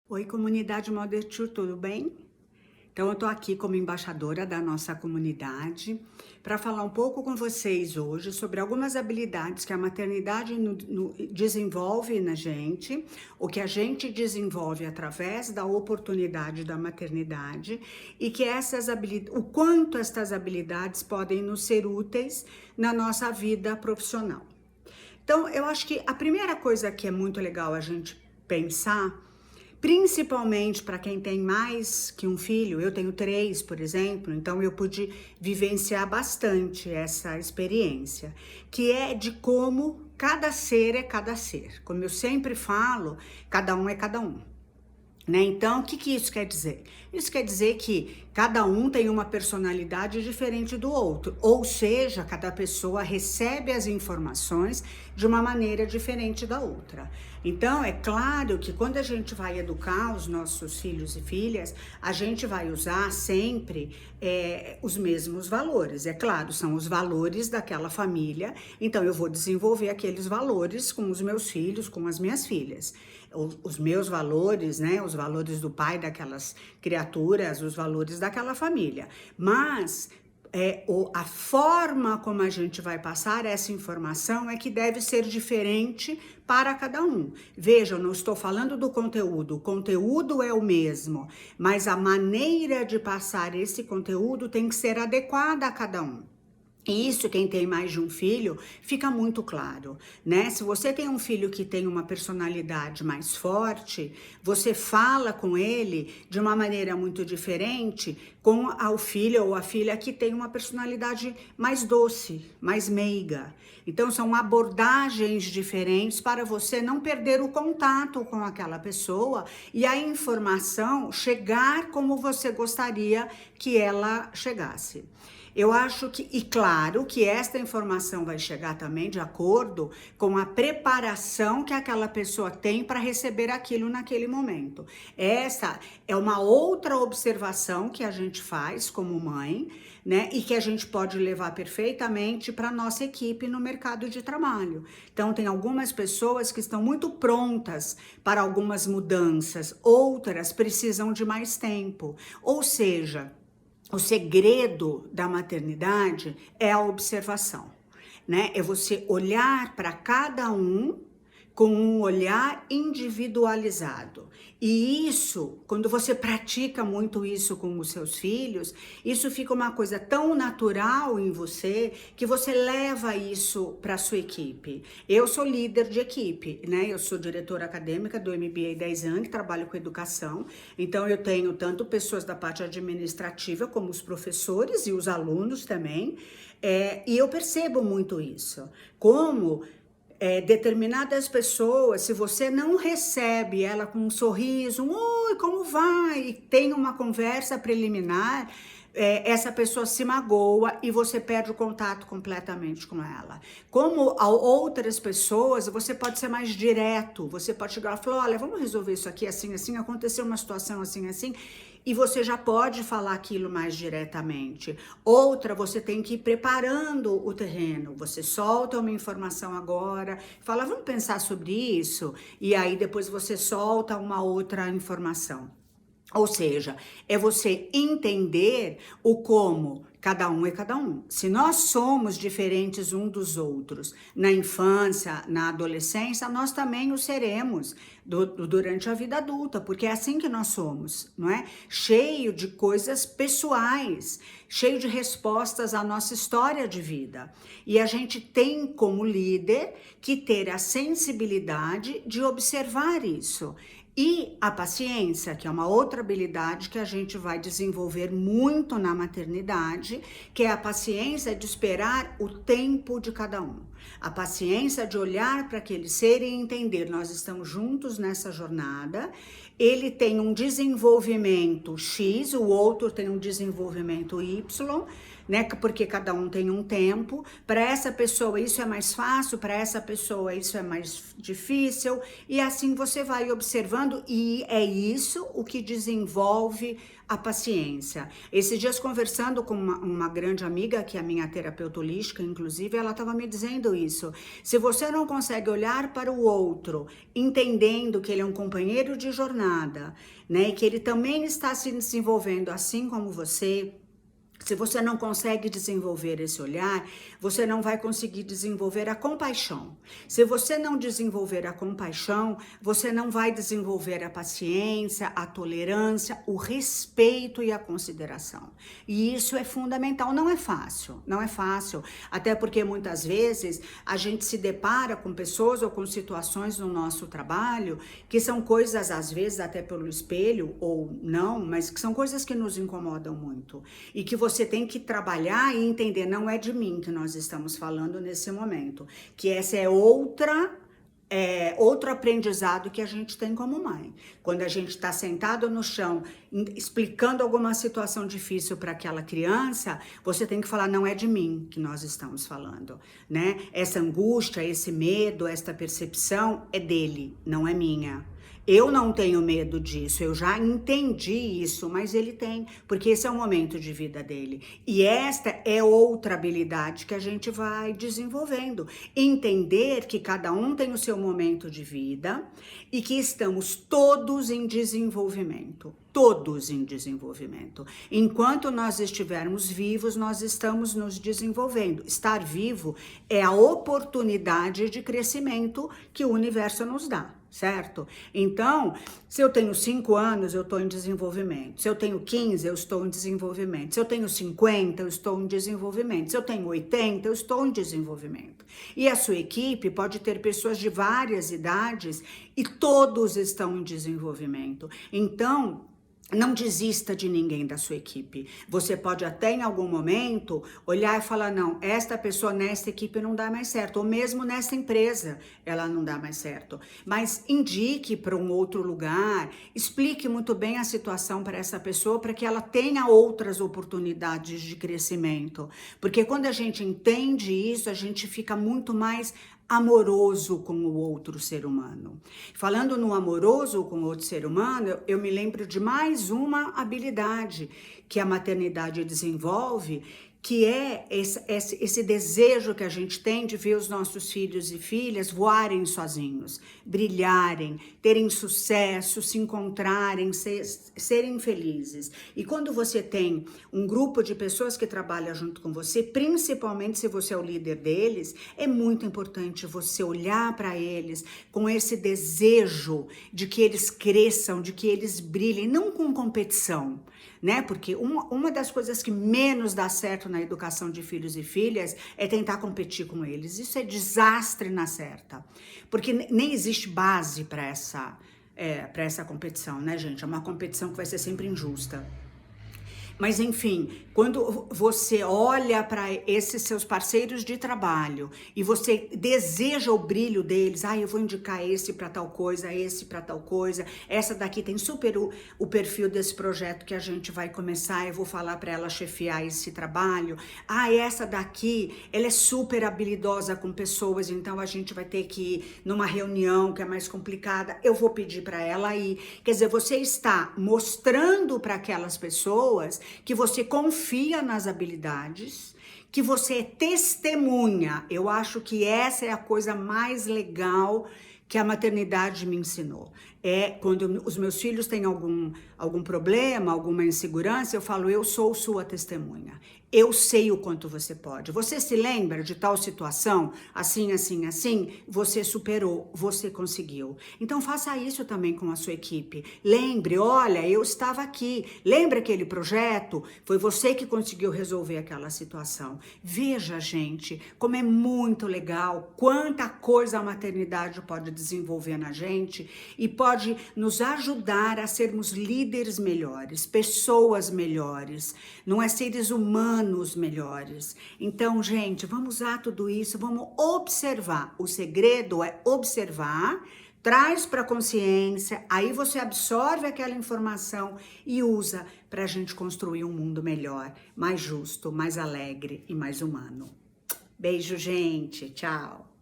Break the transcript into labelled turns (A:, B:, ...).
A: Oi, comunidade Mother Two, tudo bem? Então, eu tô aqui como embaixadora da nossa comunidade para falar um pouco com vocês hoje sobre algumas habilidades que a maternidade desenvolve na gente, o que a gente desenvolve através da oportunidade da maternidade e que o quanto essas habilidades podem nos ser úteis na nossa vida profissional. Então, eu acho que a primeira coisa que é muito legal a gente pensar, principalmente para quem tem mais que um filho, eu tenho 3, por exemplo, então eu pude vivenciar bastante essa experiência, que é de como cada ser é cada ser. Como eu sempre falo, cada um é cada um. Né? Então, o que isso quer dizer? Isso quer dizer que cada um tem uma personalidade diferente do outro, ou seja, cada pessoa recebe as informações de uma maneira diferente da outra. Então, é claro que quando a gente vai educar os nossos filhos e filhas, a gente vai usar sempre os mesmos valores. É claro, são os valores daquela família, então eu vou desenvolver aqueles valores com os meus filhos, com as minhas filhas. Os meus valores, né, os valores do pai daquelas criaturas, os valores daquela família. Mas a forma como a gente vai passar essa informação é que deve ser diferente para cada um. Veja, eu não estou falando do conteúdo, o conteúdo é o mesmo, mas a maneira de passar esse conteúdo tem que ser adequada a cada um. Isso, quem tem mais de um filho, fica muito claro, né? Se você tem um filho que tem uma personalidade mais forte, você fala com ele de uma maneira muito diferente com o filho ou a filha que tem uma personalidade mais doce, mais meiga. Então, são abordagens diferentes para você não perder o contato com aquela pessoa e a informação chegar como você gostaria que ela chegasse. Eu acho que, e claro, que esta informação vai chegar também de acordo com a preparação que aquela pessoa tem para receber aquilo naquele momento. Essa é uma outra observação que a gente faz como mãe, né? E que a gente pode levar perfeitamente para nossa equipe no mercado de trabalho. Então, tem algumas pessoas que estão muito prontas para algumas mudanças, outras precisam de mais tempo. Ou seja, o segredo da maternidade é a observação, né? É você olhar para cada um com um olhar individualizado. E isso, quando você pratica muito isso com os seus filhos, isso fica uma coisa tão natural em você que você leva isso para a sua equipe. Eu sou líder de equipe, né? Eu sou diretora acadêmica do MBA 10 anos, trabalho com educação, então eu tenho tanto pessoas da parte administrativa como os professores e os alunos também, e eu percebo muito isso. Como determinadas pessoas, se você não recebe ela com um sorriso, oi, como vai? E tem uma conversa preliminar, essa pessoa se magoa e você perde o contato completamente com ela. Como a outras pessoas, você pode ser mais direto, você pode chegar e falar, olha, vamos resolver isso aqui assim, assim, aconteceu uma situação assim, assim, e você já pode falar aquilo mais diretamente. Outra, você tem que ir preparando o terreno. Você solta uma informação agora, fala, vamos pensar sobre isso, e aí depois você solta uma outra informação. Ou seja, é você entender o como cada um é cada um. Se nós somos diferentes um dos outros na infância, na adolescência, nós também o seremos durante a vida adulta, porque é assim que nós somos, não é? Cheio de coisas pessoais, cheio de respostas à nossa história de vida. E a gente tem como líder que ter a sensibilidade de observar isso. E a paciência, que é uma outra habilidade que a gente vai desenvolver muito na maternidade, que é a paciência de esperar o tempo de cada um. A paciência de olhar para aquele ser e entender, nós estamos juntos nessa jornada, ele tem um desenvolvimento X, o outro tem um desenvolvimento Y, né? Porque cada um tem um tempo. Para essa pessoa isso é mais fácil, para essa pessoa isso é mais difícil, e assim você vai observando, e é isso o que desenvolve a paciência. Esses dias, conversando com uma grande amiga, que é a minha terapeuta holística, inclusive, ela estava me dizendo isso. Se você não consegue olhar para o outro, entendendo que ele é um companheiro de jornada, né, e que ele também está se desenvolvendo assim como você, se você não consegue desenvolver esse olhar, você não vai conseguir desenvolver a compaixão. Se você não desenvolver a compaixão, você não vai desenvolver a paciência, a tolerância, o respeito e a consideração. E isso é fundamental. Não é fácil, não é fácil. Até porque muitas vezes a gente se depara com pessoas ou com situações no nosso trabalho que são coisas, às vezes, até pelo espelho ou não, mas que são coisas que nos incomodam muito. E que você tem que trabalhar e entender, não é de mim que nós estamos falando nesse momento, que essa é outro aprendizado que a gente tem como mãe. Quando a gente está sentado no chão, explicando alguma situação difícil para aquela criança, você tem que falar, não é de mim que nós estamos falando, né? Essa angústia, esse medo, esta percepção é dele, não é minha. Eu não tenho medo disso, eu já entendi isso, mas ele tem, porque esse é o momento de vida dele. E esta é outra habilidade que a gente vai desenvolvendo. Entender que cada um tem o seu momento de vida e que estamos todos em desenvolvimento. Todos em desenvolvimento. Enquanto nós estivermos vivos, nós estamos nos desenvolvendo. Estar vivo é a oportunidade de crescimento que o universo nos dá. Certo? Então, se eu tenho 5 anos, eu estou em desenvolvimento. Se eu tenho 15, eu estou em desenvolvimento. Se eu tenho 50, eu estou em desenvolvimento. Se eu tenho 80, eu estou em desenvolvimento. E a sua equipe pode ter pessoas de várias idades e todos estão em desenvolvimento. Então, não desista de ninguém da sua equipe. Você pode até em algum momento olhar e falar, não, esta pessoa nesta equipe não dá mais certo, ou mesmo nessa empresa ela não dá mais certo. Mas indique para um outro lugar, explique muito bem a situação para essa pessoa, para que ela tenha outras oportunidades de crescimento. Porque quando a gente entende isso, a gente fica muito mais amoroso com o outro ser humano. Falando no amoroso com o outro ser humano, eu me lembro de mais uma habilidade que a maternidade desenvolve, que é esse desejo que a gente tem de ver os nossos filhos e filhas voarem sozinhos, brilharem, terem sucesso, se encontrarem, serem felizes. E quando você tem um grupo de pessoas que trabalham junto com você, principalmente se você é o líder deles, é muito importante você olhar para eles com esse desejo de que eles cresçam, de que eles brilhem, não com competição, né? Porque uma das coisas que menos dá certo na educação de filhos e filhas é tentar competir com eles. Isso é desastre na certa, porque nem existe base para essa competição, né, gente? É uma competição que vai ser sempre injusta. Mas enfim, quando você olha para esses seus parceiros de trabalho e você deseja o brilho deles, eu vou indicar esse para tal coisa, esse para tal coisa, essa daqui tem super o perfil desse projeto que a gente vai começar, eu vou falar para ela chefiar esse trabalho. Essa daqui, ela é super habilidosa com pessoas, então a gente vai ter que ir numa reunião que é mais complicada, eu vou pedir para ela ir. Quer dizer, você está mostrando para aquelas pessoas que você confia nas habilidades, que você é testemunha. Eu acho que essa é a coisa mais legal que a maternidade me ensinou. É quando os meus filhos têm algum problema, alguma insegurança, eu falo, eu sou sua testemunha. Eu sei o quanto você pode. Você se lembra de tal situação? Assim, assim, assim? Você superou, você conseguiu. Então faça isso também com a sua equipe. Lembre, olha, eu estava aqui. Lembra aquele projeto? Foi você que conseguiu resolver aquela situação. Veja, gente, como é muito legal, quanta coisa a maternidade pode desenvolver na gente e pode nos ajudar a sermos líderes melhores, pessoas melhores, não é seres humanos melhores. Então, gente, vamos usar tudo isso, vamos observar. O segredo é observar, traz para a consciência, aí você absorve aquela informação e usa para a gente construir um mundo melhor, mais justo, mais alegre e mais humano. Beijo, gente. Tchau.